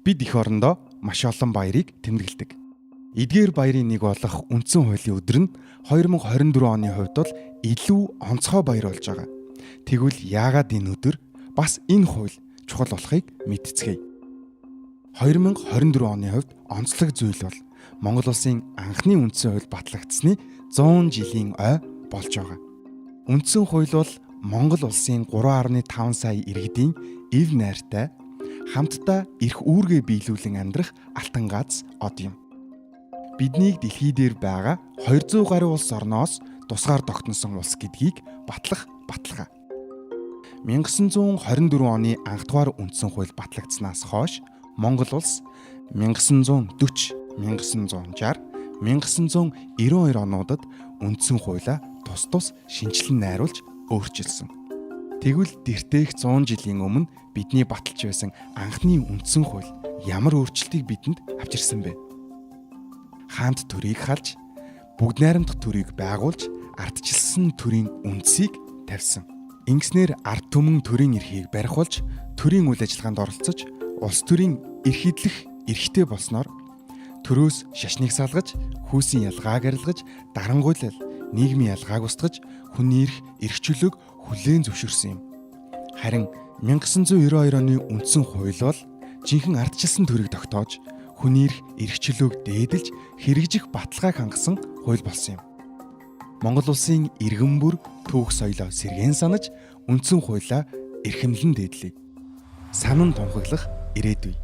Бид эх орондоо маш олон баярыг тэмдэглэдэг. Эдгээр баярын нэг болох үндсэн хуулийн өдөр нь 2024 оны хувьд бол илүү онцгой баяр болж байгаа. Тэгвэл яагаад энэ өдөр бас энэ хууль чухал болохыг мэдцгээе. 2024 оны хувьд онцлог зүйл бол Монгол улсын анхны үндсэн хууль батлагдсны 100 жилийн ой болж байгаа. Үндсэн хууль бол Монгол улсын 3.5 сая иргэдийн эв найртай хамтдаа эрх үүргээ биелүүлэн амьдрах алтан гац од юм. Биднийг дэлхий дээр байгаа 200 гаруй улс орноос тусгаар тогтносон улс гэдгийг батлах баталгаа. 1924 оны анх дугаар үндсэн хууль батлагдсанаас хойш Монгол улс 1940, 1960, 1992 онуудад үндсэн хуулиа тус шинжилэн найруулж өөрчилсөн. Тэгвэл дэртэйх 100 жилийн өмнө бидний баталж байсан анхны үндсэн хууль ямар өөрчлөлтийг бидэнд авчирсан бэ? Хаант төрийг халж, бүгд найрамдах төрийг байгуулж, ардчилсан төрийн үндсийг тавьсан. Ингэснээр ард түмэн төрийн эрхийг барихулж, төрийн үйл ажиллагаанд оролцож, улс төрийн эрх эдлэх эрхтэй болсноор төрөөс шашныг салгаж, хүйсийн ялгааг арилгаж, дарангуйлал, нийгмийн ялгааг устгаж, хүний эрх чөлөөг хүлээн зөвшөөрсөн юм. Харин 1992 оны үндсэн хууль бол жинхэнэ ардчилсан төрийг тогтоож, хүний эрх чөлөөг дээдэлж, хэрэгжих баталгааг хангасан хууль болсон юм. Монгол улсын иргэн бүр түүх соёлоо сэргээн санаж, үндсэн хуулиа эрхэмлэн дээдлэе. Санан тунхаглах ирээдүй.